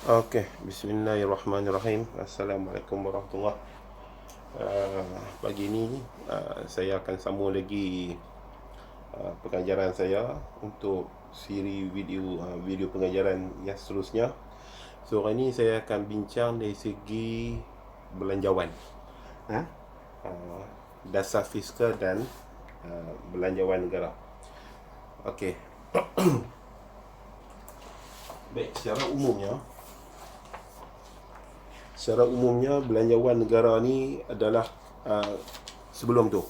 Okey, bismillahirrahmanirrahim. Assalamualaikum warahmatullahi. Pagi ni saya akan sambung lagi pengajaran saya untuk siri video pengajaran yang seterusnya. So hari ni saya akan bincang dari segi belanjawan. Ha? Dasar fiskal dan belanjawan negara. Okey. Baik, secara umumnya belanjawan negara ni adalah sebelum tu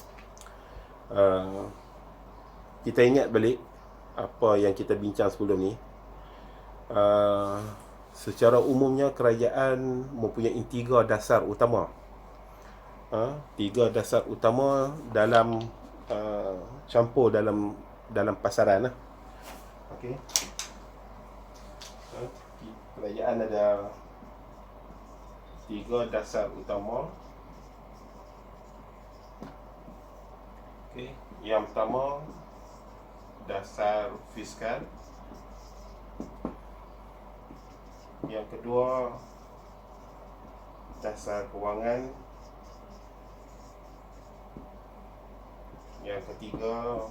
kita ingat balik apa yang kita bincang sebelum ni. Secara umumnya kerajaan mempunyai tiga dasar utama. Tiga dasar utama dalam campur dalam pasaran lah. Okey. Kerajaan ada tiga dasar utama. Okey, yang pertama dasar fiskal, yang kedua dasar kewangan, yang ketiga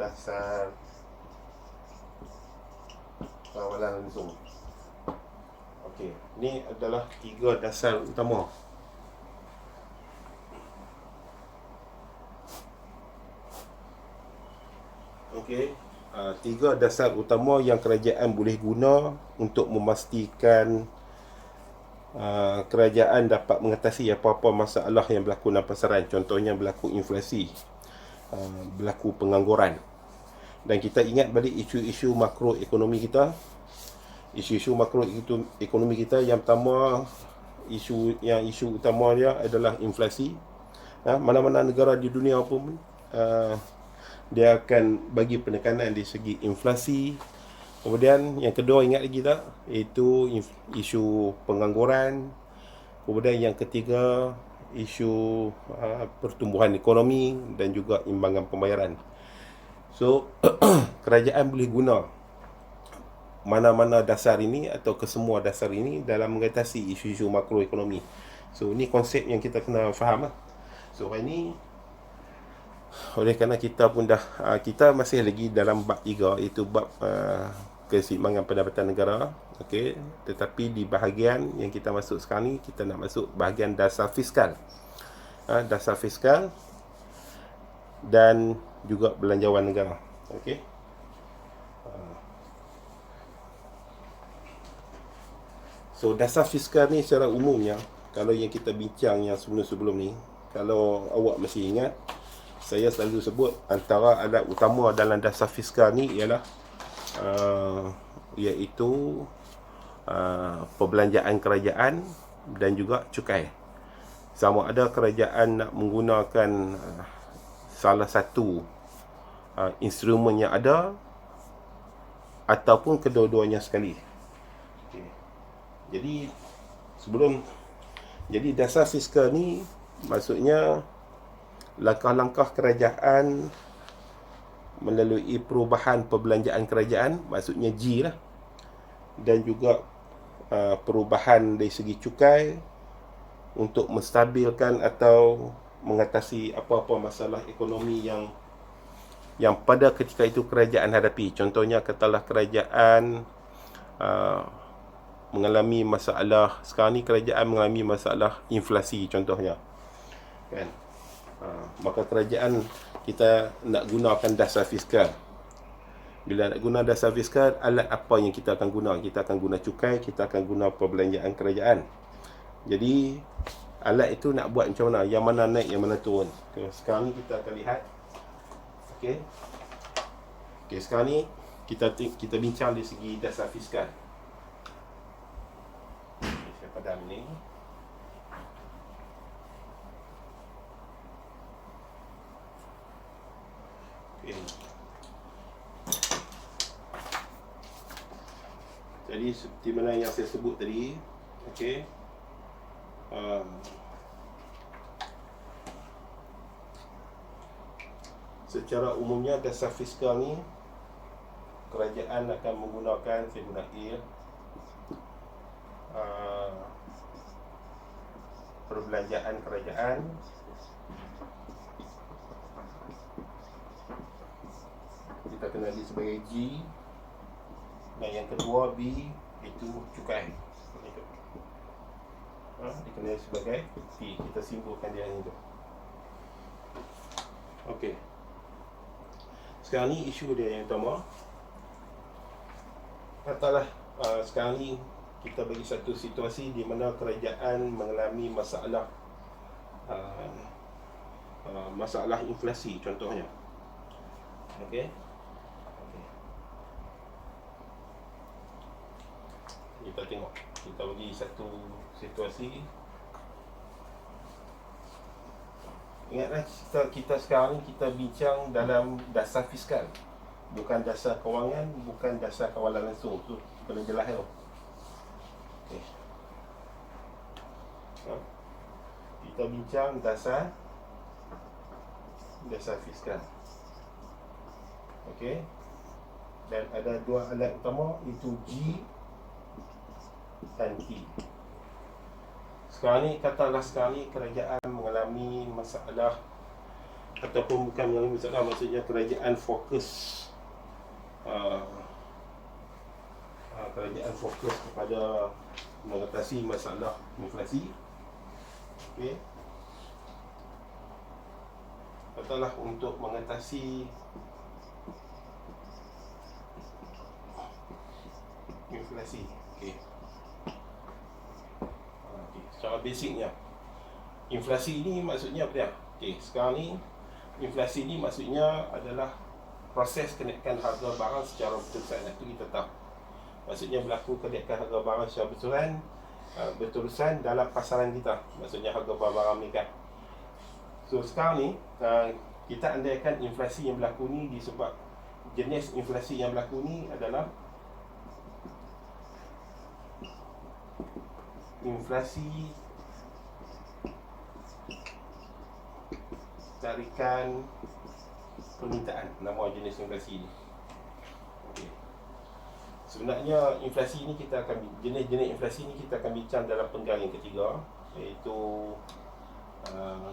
dasar kawalan langsung. Okey, ini adalah tiga dasar utama. Okey, tiga dasar utama yang kerajaan boleh guna untuk memastikan kerajaan dapat mengatasi apa-apa masalah yang berlaku dalam pasaran. Contohnya berlaku inflasi, berlaku pengangguran. Dan kita ingat balik isu-isu makroekonomi kita. Isu-isu makroekonomi kita, yang pertama, isu utama dia adalah inflasi. Mana-mana negara di dunia pun dia akan bagi penekanan di segi inflasi. Kemudian yang kedua, ingat lagi tak, iaitu isu pengangguran. Kemudian yang ketiga, isu pertumbuhan ekonomi dan juga imbangan pembayaran. So kerajaan boleh guna mana-mana dasar ini atau kesemua dasar ini dalam mengatasi isu-isu makroekonomi. So ini konsep yang kita kena faham lah. So hari ni, oleh kerana kita pun dah kita masih lagi dalam bab 3, iaitu bab keseimbangan pendapatan negara. Okey, tetapi di bahagian yang kita masuk sekarang ni, kita nak masuk bahagian dasar fiskal. Dasar fiskal dan juga belanjawan negara. Okey. So dasar fiskal ni secara umumnya, kalau yang kita bincang yang sebelum-sebelum ni, kalau awak masih ingat, saya selalu sebut antara alat utama dalam dasar fiskal ni ialah iaitu perbelanjaan kerajaan dan juga cukai. Sama ada kerajaan nak menggunakan salah satu instrumen yang ada ataupun kedua-duanya sekali. Okay. Jadi dasar fiskal ni maksudnya langkah-langkah kerajaan melalui perubahan perbelanjaan kerajaan, maksudnya G lah, dan juga perubahan dari segi cukai untuk menstabilkan atau mengatasi apa-apa masalah ekonomi yang pada ketika itu kerajaan hadapi. Contohnya, katalah kerajaan mengalami masalah, sekarang ni kerajaan mengalami masalah inflasi contohnya, kan? Maka kerajaan kita nak gunakan dasar fiskal. Bila nak guna dasar fiskal, alat apa yang kita akan guna? Kita akan guna cukai, kita akan guna perbelanjaan kerajaan. Jadi alat itu nak buat macam mana? Yang mana naik, yang mana turun? Okay, sekarang ni kita akan lihat. Okey, sekarang ni kita bincang dari segi dasar fiskal. Saya padam ni. Jadi seperti mana yang saya sebut tadi, okey, secara umumnya dasar fiskal ni kerajaan akan menggunakan, saya guna A, perbelanjaan kerajaan. Kita kenali sebagai G. Dan yang kedua B, itu cukai. Dikenali sebagai T. Kita simbolkan dia ni tu. Okey. Sekarang ni isu dia yang utama. Katalah sekarang ni kita bagi satu situasi di mana kerajaan mengalami masalah masalah inflasi contohnya. Okey. Kita tengok, kita bagi satu situasi. Ingatlah kita sekarang ni kita bincang dalam dasar fiskal, bukan dasar kewangan, bukan dasar kawalan langsung. Tu kena jelas tu. Okay. Kita bincang dasar fiskal. Okey. Dan ada dua alat utama, itu G dan T. Sekarang ni, katalah sekarang ni kerajaan mengalami masalah, ataupun bukan mengalami masalah, maksudnya kerajaan fokus kepada mengatasi masalah inflasi. Okey. Katalah untuk mengatasi inflasi. Okey. Secara basicnya, inflasi ini maksudnya apa dia? Okey, sekarang ni inflasi ini maksudnya adalah proses kenaikan harga barang secara berterusan. Itu kita tahu. Maksudnya berlaku kenaikan harga barang secara berterusan dalam pasaran kita. Maksudnya harga barang meningkat. So sekarang ni kita andaikan inflasi yang berlaku ni disebab jenis inflasi yang berlaku ni adalah inflasi tarikan permintaan, nama jenis inflasi ini. Okay. Sebenarnya inflasi ini kita akan jenis-jenis inflasi ini kita akan bincang dalam penggal yang ketiga, iaitu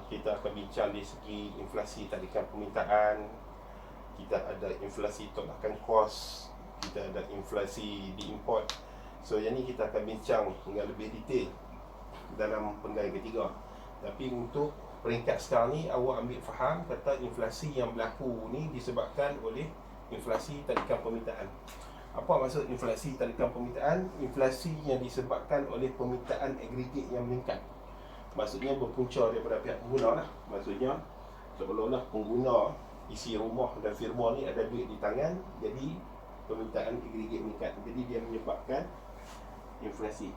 kita akan bincang di segi inflasi tarikan permintaan, kita ada inflasi tolakan kos, kita ada inflasi diimport. So yang ni kita akan bincang dengan lebih detail dalam penggal ketiga. Tapi untuk peringkat sekarang ni, awak ambil faham kata inflasi yang berlaku ni disebabkan oleh inflasi tarikan permintaan. Apa maksud inflasi tarikan permintaan? Inflasi yang disebabkan oleh permintaan agregat yang meningkat. Maksudnya berpunca daripada pihak pengguna lah. Maksudnya seolah-olah pengguna isi rumah dan firma ni ada duit di tangan, jadi permintaan agregat meningkat. Jadi dia menyebabkan inflasi.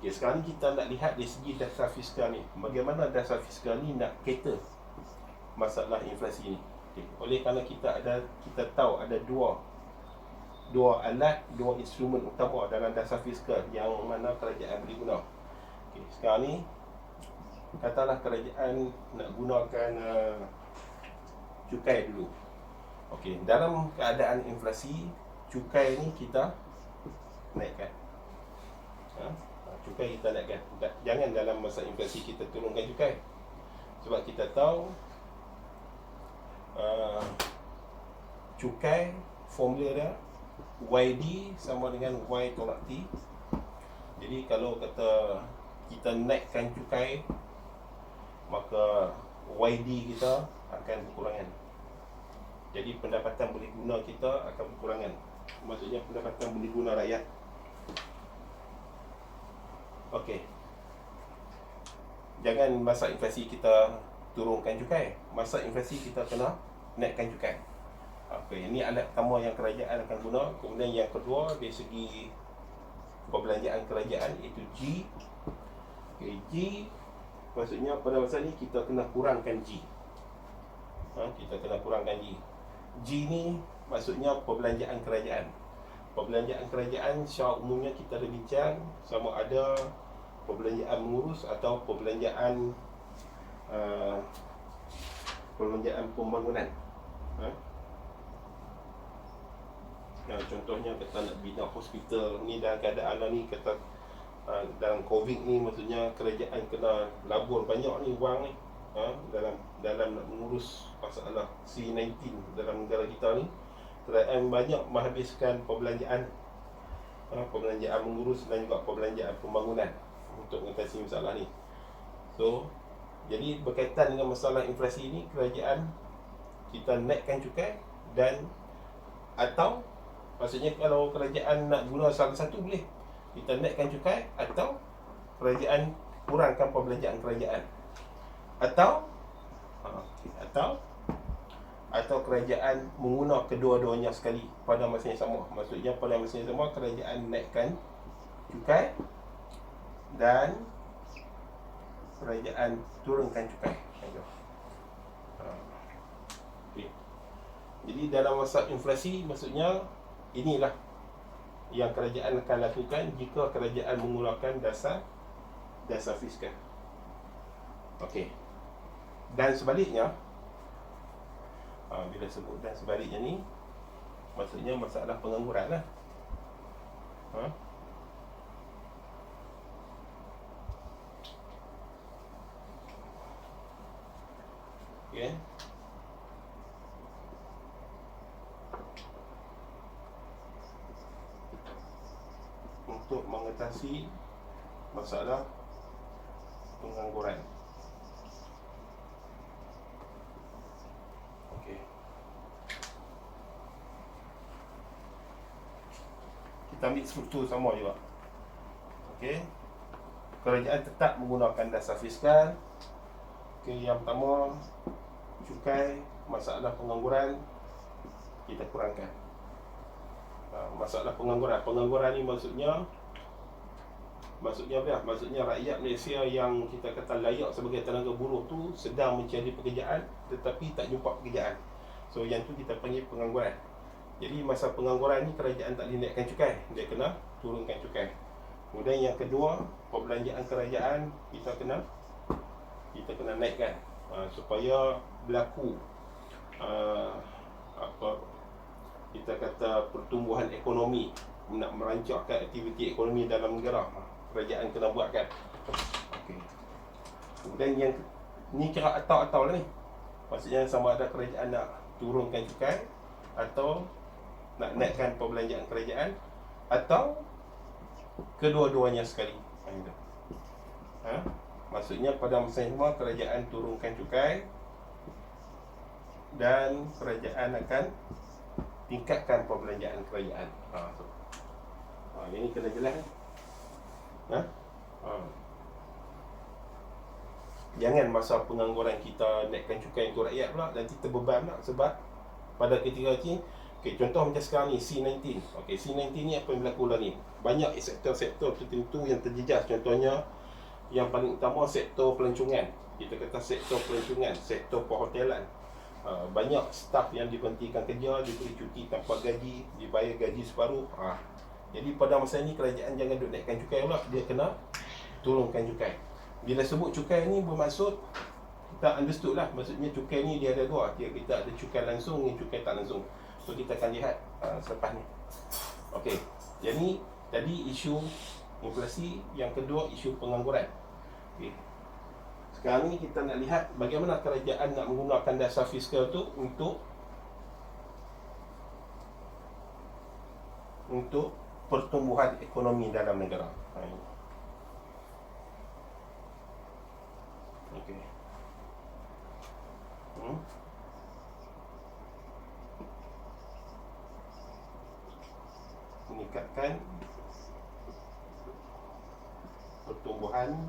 Okay, sekarang ni kita nak lihat dari segi dasar fiskal ni. Bagaimana dasar fiskal ni nak cater masalah inflasi ni. Okay. Oleh kerana kita tahu ada dua alat, dua instrumen utama dalam dasar fiskal yang mana kerajaan boleh guna. Okay, sekarang ni katalah kerajaan nak gunakan cukai dulu. Okay, dalam keadaan inflasi, cukai ni kita naikkan. Cukai kita naikkan. Jangan dalam masa inflasi kita turunkan cukai. Sebab kita tahu cukai formula dia YD sama dengan Y tolak T. Jadi kalau kata kita naikkan cukai, maka YD kita akan berkurangan. Jadi pendapatan boleh guna kita akan berkurangan. Maksudnya pendapatan boleh guna rakyat. Okey. Jangan masa inflasi kita turunkan cukai. Masa inflasi kita kena naikkan cukai. Okey, ini alat pertama yang kerajaan akan guna. Kemudian yang kedua dari segi perbelanjaan kerajaan, iaitu G. Okey, G maksudnya pada masa ni kita kena kurangkan G. Kita kena kurangkan G. G ni maksudnya perbelanjaan kerajaan. Perbelanjaan kerajaan secara umumnya kita dah bincang sama ada perbelanjaan mengurus atau perbelanjaan pembangunan. Contohnya kita nak bina hospital ni dalam keadaan ni, kita dalam COVID ni, maksudnya kerajaan kena labur banyak ni wang ni, dalam nak mengurus masalah C19 dalam negara kita ni. Kerajaan banyak menghabiskan perbelanjaan, perbelanjaan mengurus dan juga perbelanjaan pembangunan untuk mengatasi masalah ni. So, jadi berkaitan dengan masalah inflasi ni, kerajaan kita naikkan cukai dan atau maksudnya kalau kerajaan nak guna salah satu boleh, kita naikkan cukai atau kerajaan kurangkan perbelanjaan kerajaan, atau kerajaan menggunakan kedua-duanya sekali pada masa yang sama. Maksudnya pada masa yang sama kerajaan naikkan cukai dan kerajaan turunkan cukai. Okay. Jadi dalam masa inflasi, maksudnya inilah yang kerajaan akan lakukan jika kerajaan menggunakan dasar fiskal. Okey. Dan sebaliknya, bila sebut dan sebaliknya ni, maksudnya masalah pengangguran lah. Okay. Untuk mengatasi masalah pengangguran. Okey. Kita ambil struktur sama juga. Okey. Kerajaan tetap menggunakan dasar fiskal. Okey, yang pertama, cukai, masalah pengangguran kita kurangkan. Masalah pengangguran ni maksudnya apa? Maksudnya rakyat Malaysia yang kita kata layak sebagai tenaga buruh tu sedang mencari pekerjaan tetapi tak jumpa pekerjaan. So yang tu kita panggil pengangguran. Jadi masa pengangguran ni kerajaan tak boleh naikkan cukai, dia kena turunkan cukai. Kemudian yang kedua, perbelanjaan kerajaan kita kena naikkan supaya berlaku kita kata pertumbuhan ekonomi, nak merancangkan aktiviti ekonomi dalam negara, kerajaan kena buatkan. Okey. Kemudian yang ni kira atau lah ni. Maksudnya sama ada kerajaan nak turunkan cukai atau nak naikkan perbelanjaan kerajaan atau kedua-duanya sekali. Maksudnya pada masa yang sama kerajaan turunkan cukai dan kerajaan akan tingkatkan perbelanjaan kerajaan. Yang ni kena jelas. Jangan masa pengangguran kita naikkan cukai untuk rakyat pula, nanti terbeban pula. Sebab pada ketika ni, contoh macam sekarang ni C19. C19 ni apa yang berlaku lah ni, banyak sektor-sektor tertentu yang terjejas. Contohnya yang paling utama sektor pelancongan. Kita kata sektor pelancongan, sektor perhotelan. Banyak staf yang diberhentikan kerja, diberi cuti tanpa gaji, dibayar gaji separuh. Jadi pada masa ni kerajaan jangan duk naikkan cukai pula, dia kena turunkan cukai. Bila sebut cukai ni bermaksud, kita understood lah, maksudnya cukai ni dia ada dua. Kita ada cukai langsung, ni cukai tak langsung. So kita akan lihat selepas ni. Okey, jadi tadi isu inflasi, yang kedua isu pengangguran. Okey. Sekarang ni kita nak lihat bagaimana kerajaan nak menggunakan dasar fiskal tu untuk pertumbuhan ekonomi dalam negara. Okey. Meningkatkan pertumbuhan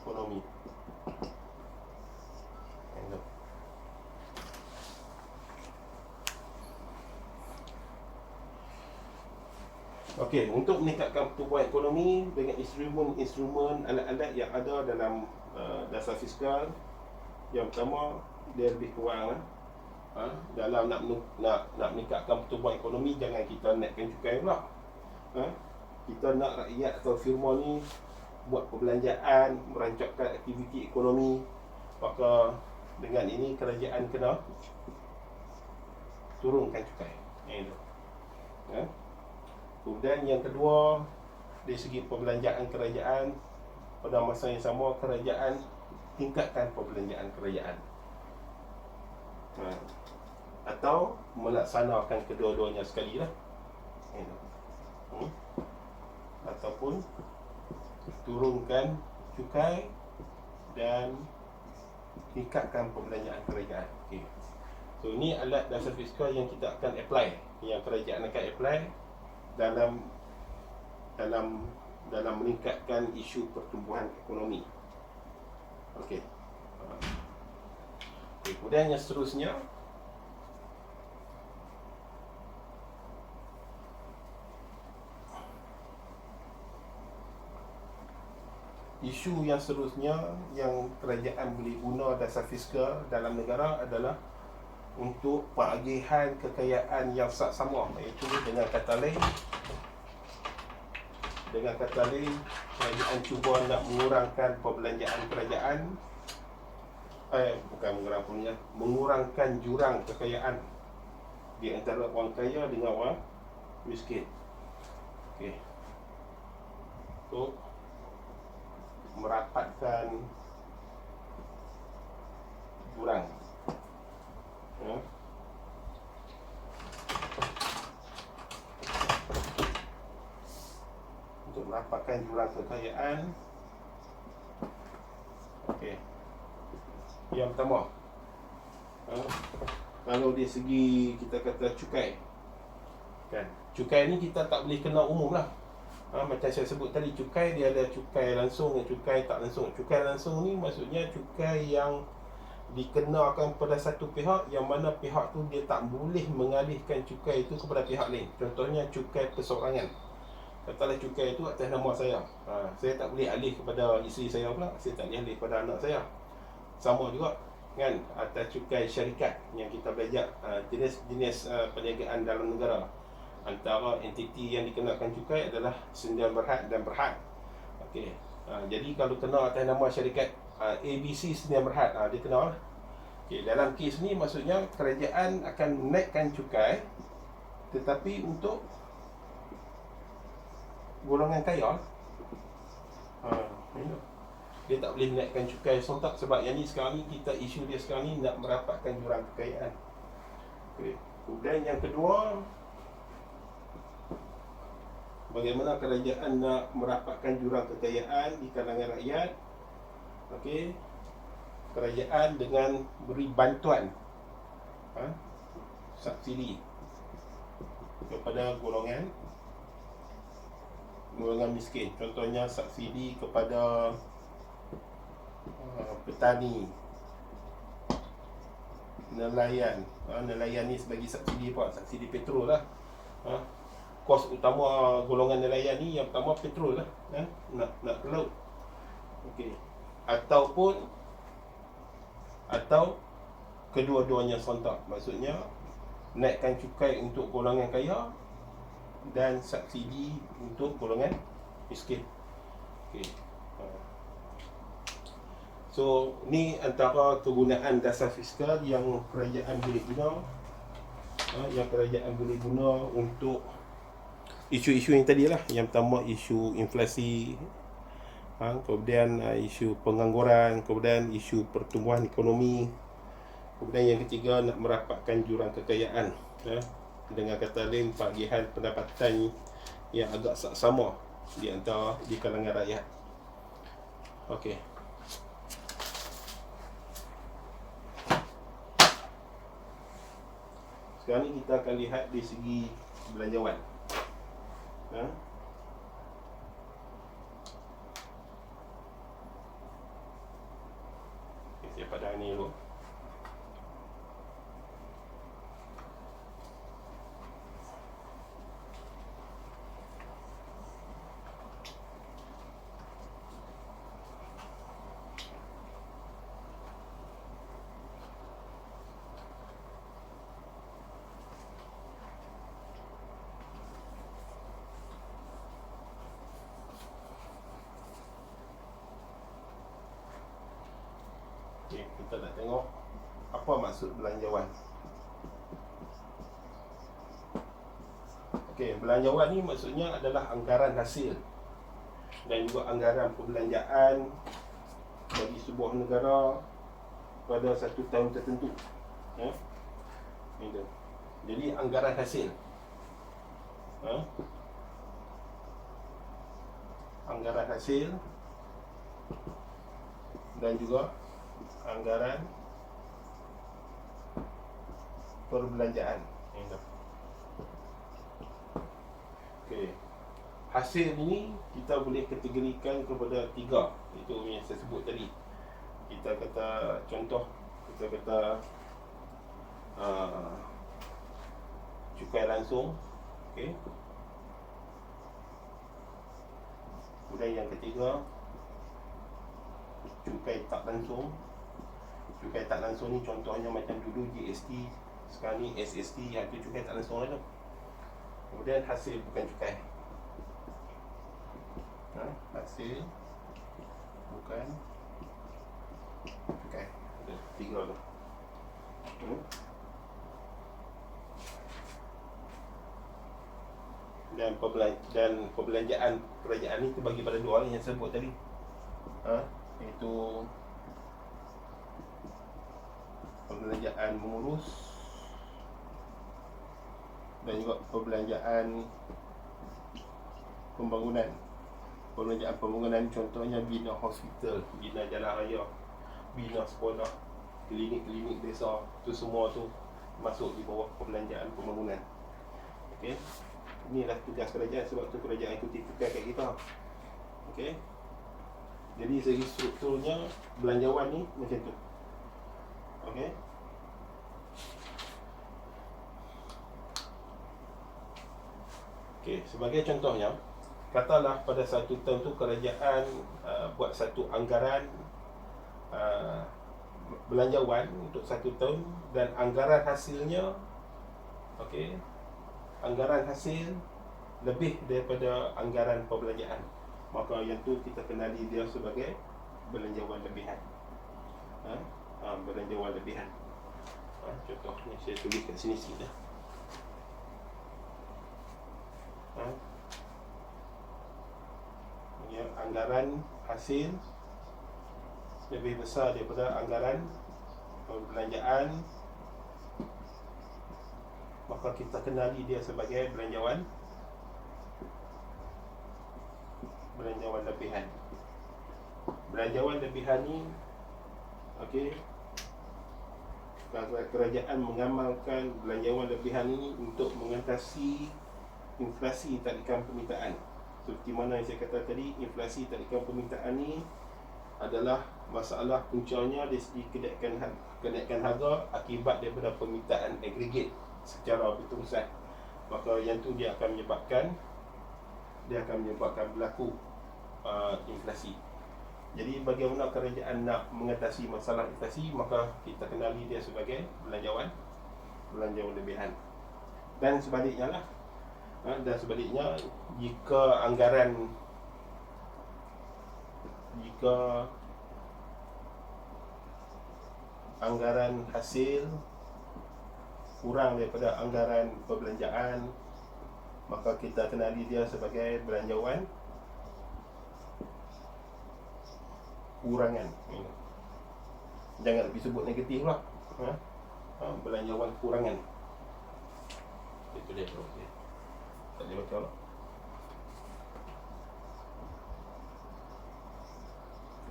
ekonomi. Okey, untuk meningkatkan pertumbuhan ekonomi dengan instrumen alat-alat yang ada dalam dasar fiskal, yang pertama dia lebih kurang dalam nak meningkatkan pertumbuhan ekonomi, jangan kita naikkan cukai pula. Kita nak rakyat atau firma ni buat perbelanjaan, merancangkan aktiviti ekonomi, maka dengan ini kerajaan kena turunkan cukai. Kemudian Dan yang kedua, dari segi perbelanjaan kerajaan, pada masa yang sama kerajaan tingkatkan perbelanjaan kerajaan, atau melaksanakan kedua-duanya sekali lah, ataupun turunkan cukai dan tingkatkan perbelanjaan kerajaan. So ini alat dasar fiskal yang kita akan apply, yang kerajaan akan apply dalam meningkatkan isu pertumbuhan ekonomi. Kemudian yang seterusnya, isu yang seterusnya yang kerajaan boleh guna dasar fiskal dalam negara adalah untuk pengagihan kekayaan yang saksama, iaitu dengan kata lain kerajaan cuba nak mengurangkan perbelanjaan kerajaan, mengurangkan jurang kekayaan di antara orang kaya dengan orang miskin. So merapatkan jurang, untuk merapatkan jurang kekayaan. Yang pertama, kalau dari segi kita kata cukai, kan, cukai ni kita tak boleh kena umum lah. Macam saya sebut tadi, cukai dia ada cukai langsung, cukai tak langsung. Cukai langsung ni maksudnya cukai yang dikenakan pada satu pihak, yang mana pihak tu dia tak boleh mengalihkan cukai itu kepada pihak lain. Contohnya cukai perseorangan. Katalah cukai itu atas nama saya, saya tak boleh alih kepada isteri saya pula, saya tak boleh alih kepada anak saya. Sama juga kan atas cukai syarikat yang kita belajar, jenis-jenis perniagaan dalam negara. Antara entiti yang dikenakan cukai adalah sendian berhad dan berhad. Jadi kalau kena atas nama syarikat ABC sendian berhad, dia kena lah. Dalam kes ni maksudnya kerajaan akan menaikkan cukai, tetapi untuk golongan kaya, dia tak boleh menaikkan cukai sontak, sebab yang ni sekarang ni isu dia sekarang ni nak merapatkan jurang kekayaan. Kemudian yang kedua, bagaimana kerajaan nak merapatkan jurang kekayaan di kalangan rakyat. Kerajaan dengan beri bantuan, subsidi kepada golongan miskin. Contohnya subsidi kepada petani, nelayan. Nelayan ni sebagai subsidi apa? Subsidi petrol lah. Kos utama golongan nelayan ni yang pertama petrol lah, nak ke laut. Atau kedua-duanya serentak. Maksudnya naikkan cukai untuk golongan kaya dan subsidi untuk golongan miskin. So ni antara kegunaan dasar fiskal yang kerajaan boleh guna, untuk isu-isu yang tadi lah. Yang pertama isu inflasi, kemudian isu pengangguran, kemudian isu pertumbuhan ekonomi, kemudian yang ketiga nak merapatkan jurang kekayaan, dengan kata lain bahagian pendapatan yang agak sama di kalangan rakyat. Sekarang ni kita akan lihat dari segi belanjawan. Saya padam ni dulu. Kita nak tengok apa maksud belanjawan. Okey, belanjawan ni maksudnya adalah anggaran hasil dan juga anggaran perbelanjaan bagi sebuah negara pada satu tahun tertentu. Ya. Itu. Jadi anggaran hasil. Anggaran hasil dan juga anggaran perbelanjaan. Itu. Okey. Hasil ini kita boleh kategorikan kepada 3. Itu yang saya sebut tadi. Kita kata contoh, kita kata cukai langsung. Okey. Kemudian yang ketiga, cukai tak langsung. Cukai tak langsung ni contohnya macam dulu GST, sekarang ni SST, itu cukai tak langsung lah tu. Kemudian hasil bukan cukai. Hasil bukan cukai. Ada 3 tu. Dan perbelanjaan kerajaan ni terbagi pada 2 yang saya sebut tadi. Iaitu perbelanjaan mengurus dan juga perbelanjaan pembangunan. Perbelanjaan pembangunan contohnya bina hospital, bina jalan raya, bina sekolah, klinik-klinik desa, tu semua tu masuk di bawah perbelanjaan pembangunan. Okey. Inilah tugas kerajaan, sebab tu kerajaan ikuti tugas kat kita. Okey. Jadi segi strukturnya belanjawan ni macam tu. Okey. Okey, sebagai contohnya, katalah pada satu tahun tu kerajaan buat satu anggaran belanjawan untuk satu tahun dan anggaran hasilnya, okey, anggaran hasil lebih daripada anggaran perbelanjaan, maka yang tu kita kenali dia sebagai belanjawan lebihan. Belanjawan lebihan. Contohnya saya tulis kat sini sikit dah. Ya, anggaran hasil lebih besar daripada anggaran perbelanjaan, maka kita kenali dia sebagai belanjawan lebihan. Belanjawan lebihan ni, okey, kerajaan mengamalkan belanjawan lebihan ini untuk mengatasi inflasi tarikan permintaan. Seperti mana yang saya kata tadi, inflasi tarikan permintaan ni adalah masalah puncanya dari segi kenaikan harga akibat daripada permintaan agregat secara berterusan. Maka yang tu dia akan menyebabkan berlaku inflasi. Jadi bagaimana kerajaan nak mengatasi masalah inflasi, maka kita kenali dia sebagai belanjawan lebihan. Dan sebaliknya lah. Dan sebaliknya, jika anggaran hasil kurang daripada anggaran perbelanjaan, maka kita kenali dia sebagai belanjawan kurangan. Jangan disebut negatif lah. Belanjawan kurangan. Itu dia. Okay. Tak boleh baca lah.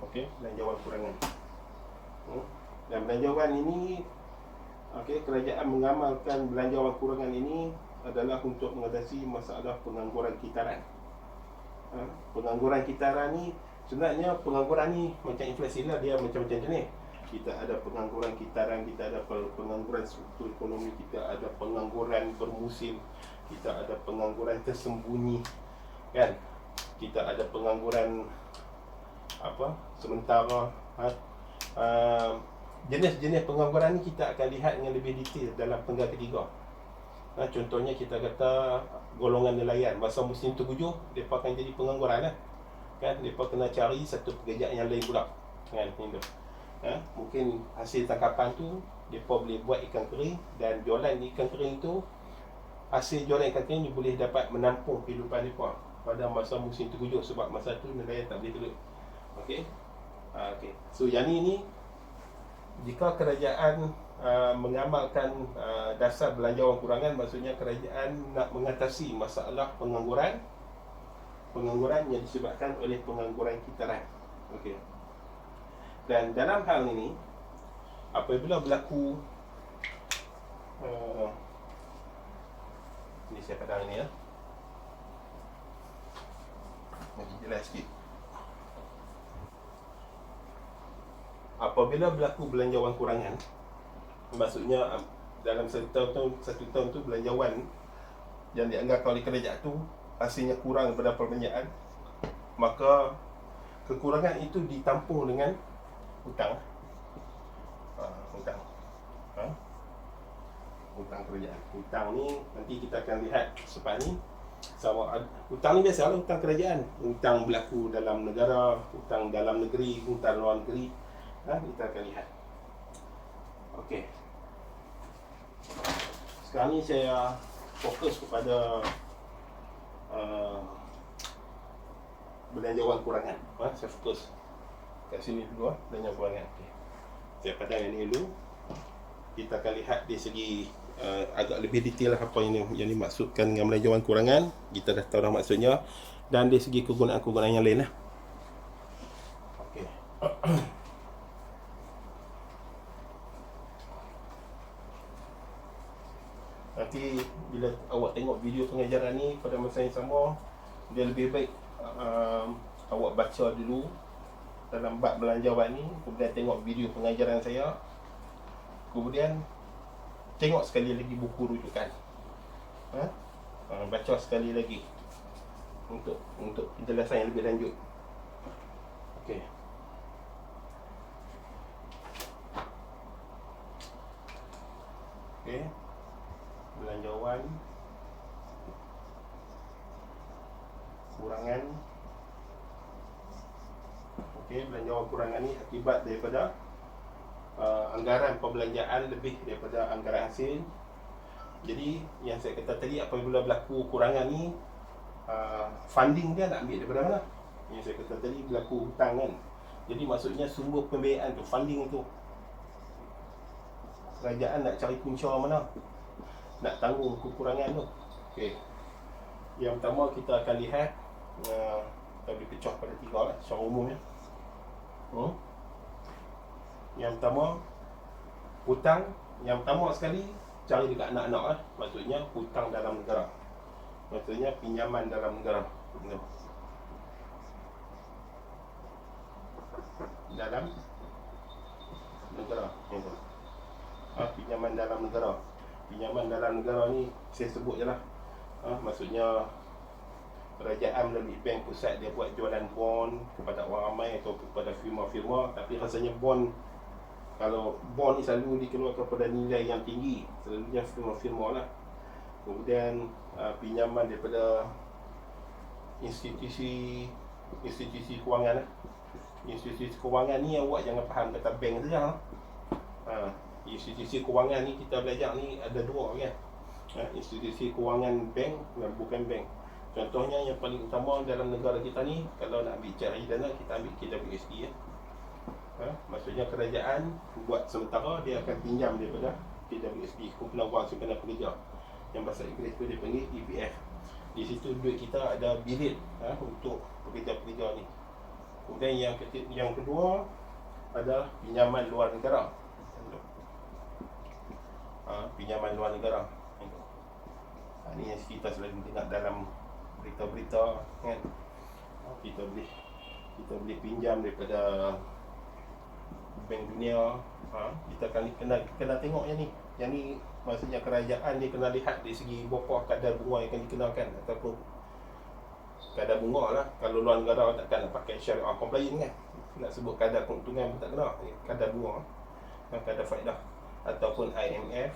Okey, belanjawan kurangan. Dan belanjawan ini, okey, kerajaan mengamalkan belanjawan kurangan ini adalah untuk mengatasi masalah pengangguran kitaran. Pengangguran kitaran ni, sebenarnya pengangguran ni macam inflasi lah, dia macam-macam jenis. Kita ada pengangguran kitaran, kita ada pengangguran struktur ekonomi, kita ada pengangguran bermusim, kita ada pengangguran tersembunyi, kan? Kita ada pengangguran sementara. Jenis-jenis pengangguran ni kita akan lihat dengan lebih detail dalam penggal ketiga. Contohnya kita kata golongan nelayan, masa musim terhujung mereka akan jadi pengangguran lah. Kan, mereka kena cari satu pekerjaan yang lain pula, kan? Mungkin hasil tangkapan tu mereka boleh buat ikan kering dan jualan ikan kering tu hasil jualan ikan kering ni boleh dapat menampung kehidupan mereka pada masa musim tengkujuh, sebab masa tu nelayan tak boleh telur. Okey. Okey. So yang ni jika kerajaan mengamalkan dasar belanjawan kurangan, maksudnya kerajaan nak mengatasi masalah pengangguran yang disebabkan oleh pengangguran kitaran. Okey. Dan dalam hal ini, apabila berlaku ini saya padang ini ya, bagi jelas sikit. Apabila berlaku belanjawan kurangan, maksudnya dalam satu tahun tu belanjawan yang dianggarkan oleh kerajaan tu hasilnya kurang daripada perbelanjaan, maka kekurangan itu ditampung dengan hutang. Hutang kerajaan. Hutang ni nanti kita akan lihat selepas ni. Sama hutang ni biasalah hutang kerajaan. Hutang berlaku dalam negara, hutang dalam negeri, hutang luar negeri. Kita akan lihat. Okey. Sekarang ni saya fokus kepada belanjawan kurangan. Saya fokus kat sini dulu belanjawan kurangan. Okay. Saya padang yang ni dulu. Kita akan lihat dari segi agak lebih detail lah apa yang dimaksudkan dengan belanjawan kurangan. Kita dah tahu dah maksudnya, dan dari segi kegunaan-kegunaan yang lain lah. Okey. Nanti bila awak tengok video pengajaran ni pada masa yang sama, dia lebih baik awak baca dulu dalam bab belanjawan ni, kemudian tengok video pengajaran saya, kemudian tengok sekali lagi buku rujukan, baca sekali lagi untuk penjelasan yang lebih lanjut. Okey. Okey. Belanjawan kurangan. Okey, belanjawan kurangan ni akibat daripada anggaran perbelanjaan lebih daripada anggaran hasil. Jadi yang saya kata tadi, apabila berlaku kurangan ni, funding dia nak ambil daripada mana? Yang saya kata tadi berlaku hutang kan. Jadi maksudnya sumber pembiayaan tu, funding tu, kerajaan nak cari punca mana nak tanggung kekurangan tu. Okey. Yang pertama kita akan lihat, kita boleh pecah pada 3 lah secara umumnya. Yang pertama, hutang. Yang pertama sekali cari dekat anak-anak lah. Maksudnya hutang dalam negara, maksudnya pinjaman dalam negara. Dalam negara. Pinjaman dalam negara. Pinjaman dalam negara ni saya sebut je lah. Maksudnya kerajaan melalui bank pusat dia buat jualan bond kepada orang ramai atau kepada firma-firma. Tapi rasanya bond, kalau bond ni selalu dikeluarkan pada nilai yang tinggi, selalunya firma-firma lah. Kemudian pinjaman daripada institusi kewangan lah. Institusi kewangan ni awak jangan faham kata bank saja. Institusi kewangan ni kita belajar ni ada 2 kan. Institusi kewangan bank dan bukan bank. Contohnya yang paling utama dalam negara kita ni, kalau nak ambil cari dana, kita ambil KWSP ya. Maksudnya kerajaan buat sementara, dia akan pinjam daripada KWSP, Kumpulan Wang Simpanan Pekerja, yang bahasa Inggeris tu dia panggil EPF. Di situ duit kita ada bilik untuk pekerja-pekerja ni. Kemudian yang kedua adalah pinjaman luar negara. Pinjaman luar negara. Ini yang kita selalu dengar dalam berita-berita kan. Kita boleh pinjam daripada Bank Dunia. Kita kena tengok yang ni. Yang ni maksudnya kerajaan dia kena lihat dari segi berapa kadar bunga yang akan dikenakan, ataupun kadar bunga lah. Kalau luar negara takkan nak pakai syariah compliant kan. Nak sebut kadar keuntungan pun tak kena. Kadar bunga, kadar faedah. Ataupun IMF,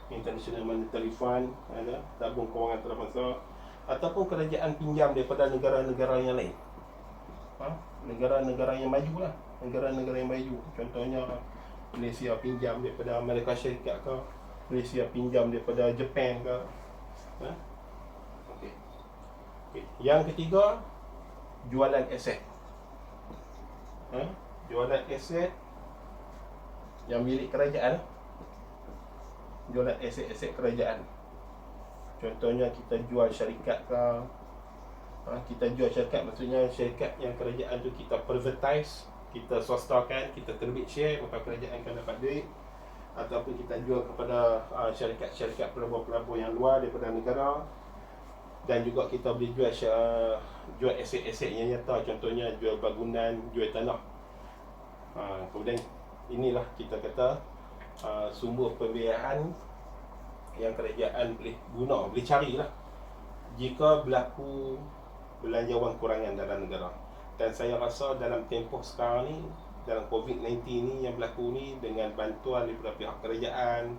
International Monetary Fund, ada tabung kewangan antarabangsa, ataupun kerajaan pinjam daripada negara-negara yang lain. Negara-negara yang maju lah. Negara-negara yang maju. Contohnya Malaysia pinjam daripada Amerika Syarikat ke, Malaysia pinjam daripada Japan ke. Ha? Okey. Okay. Yang ketiga, jualan aset. Ha? Jualan aset yang milik kerajaan. Jualan aset-aset kerajaan. Contohnya kita jual syarikat ke. Kita jual syarikat, maksudnya syarikat yang kerajaan tu kita privatize, kita swastakan, kita terbit share, maka kerajaan akan dapat duit. Ataupun kita jual kepada syarikat-syarikat pelabur-pelabur yang luar daripada negara. Dan juga kita boleh jual aset-aset yang nyata, contohnya jual bangunan, jual tanah. Kemudian inilah kita kata sumber pembiayaan yang kerajaan boleh guna, boleh carilah jika berlaku belanjawan kurangan dalam negara. Dan saya rasa dalam tempoh sekarang ni, dalam COVID-19 ni yang berlaku ni, dengan bantuan daripada pihak kerajaan,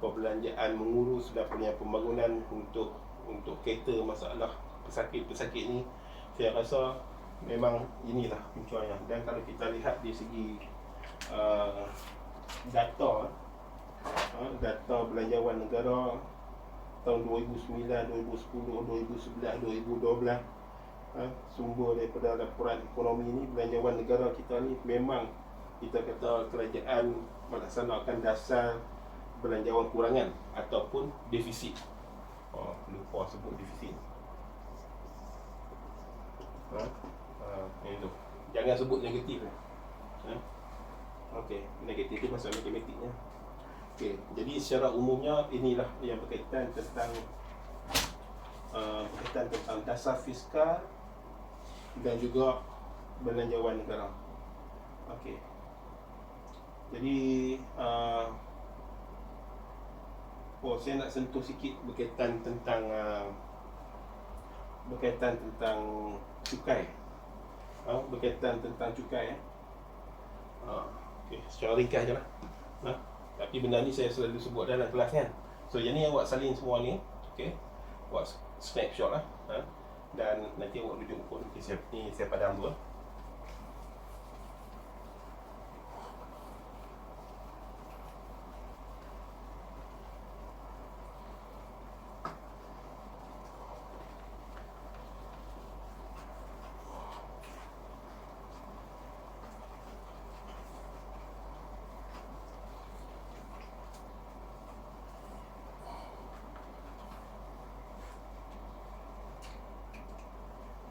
perbelanjaan mengurus dan pembangunan untuk cater masalah pesakit-pesakit ni, saya rasa memang inilah puncannya. Dan kalau kita lihat di segi data belanjawan negara tahun 2009, 2010, 2011, 2012, sumber daripada laporan ekonomi ni, belanjawan negara kita ni memang kita kata kerajaan melaksanakan dasar belanjawan kurangan ataupun defisit. Lupa sebut defisit. Itu. Jangan sebut negatif. Okey, negatif itu pasal matematiknya. Okey, jadi secara umumnya inilah yang berkaitan tentang dasar fiskal dan juga belanjawan negara. Okey. Jadi saya nak sentuh sikit berkaitan tentang cukai. Berkaitan tentang cukai. Okey, secara ringkas je lah. Tapi benda ni saya selalu sebut dalam kelas kan. So yang ni awak salin semua ni. Okey, awak snapshot lah. Dan nanti awak rujuk pun. Saya padam dulu.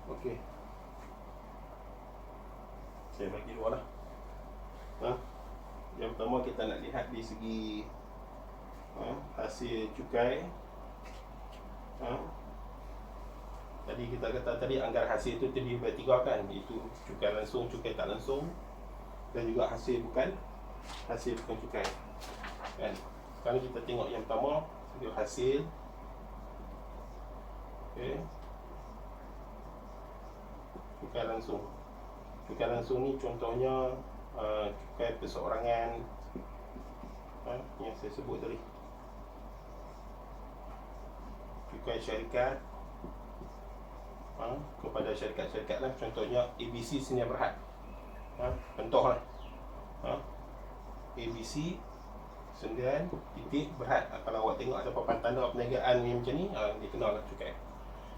Okey, saya bagi dua lah. Yang pertama kita nak lihat di segi hasil cukai. Tadi kita kata tadi anggaran hasil itu terdiri daripada tiga kan, iaitu cukai langsung, cukai tak langsung, dan juga hasil bukan cukai kan. Sekarang kita tengok yang pertama, hasil. Okey, cukai langsung. Cukai langsung ni contohnya cukai perseorangan, yang saya sebut tadi. Cukai syarikat kepada syarikat-syarikat lah, contohnya ABC Sdn Bhd. Contoh lah, ABC Sdn Bhd. Kalau awak tengok ada papan tanda perniagaan yang macam ni, dikenal lah cukai.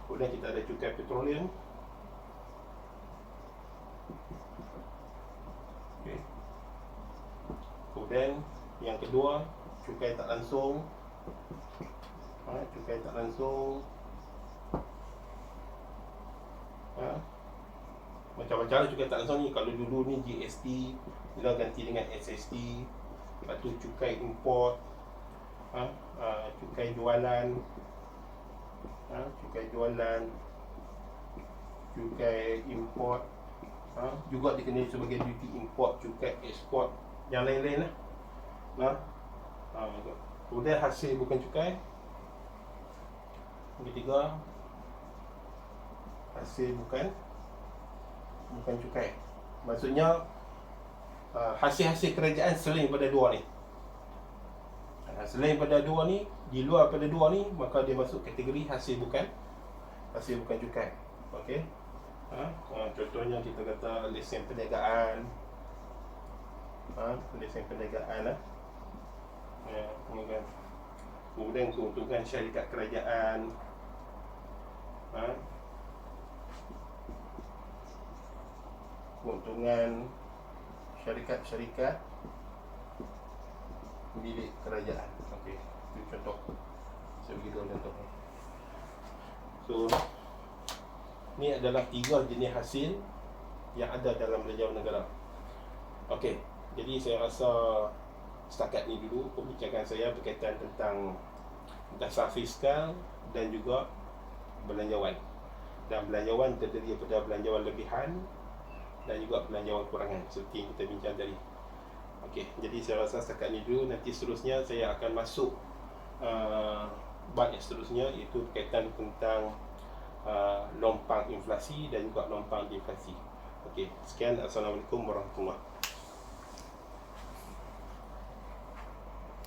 Kemudian kita ada cukai petroleum. Okay. Kemudian yang kedua, cukai tak langsung. Cukai tak langsung. Macam-macam cukai tak langsung ni. Kalau dulu ni GST, dia ganti dengan SST. Lepas tu cukai import, cukai jualan, cukai import, juga dikenali sebagai duty import, cukai ekspor, yang lain-lain lah. Kemudian hasil bukan cukai. Yang ketiga, hasil bukan cukai. Maksudnya hasil-hasil kerajaan selain pada dua ni. Selain pada dua ni, di luar pada dua ni, maka dia masuk kategori hasil bukan cukai. Okey. Contohnya kita kata lesen perniagaan. Lesen perniagaan lah. Ni kan. kemudian keuntungan syarikat kerajaan, keuntungan syarikat-syarikat milik kerajaan. Okey, itu contoh. Saya bagi dua contoh. So, ni adalah 3 jenis hasil yang ada dalam belanjawan negara. Okey, jadi saya rasa setakat ni dulu pembincangan saya berkaitan tentang dasar fiskal dan juga belanjawan. Dan belanjawan terdiri daripada belanjawan lebihan dan juga belanjawan kurangan seperti yang kita bincang tadi. Okey, jadi saya rasa setakat ni dulu. Nanti seterusnya saya akan masuk bab yang seterusnya, iaitu berkaitan tentang lompang inflasi dan juga lompang deflasi. Okey, sekian. Assalamualaikum warahmatullahi wabarakatuh.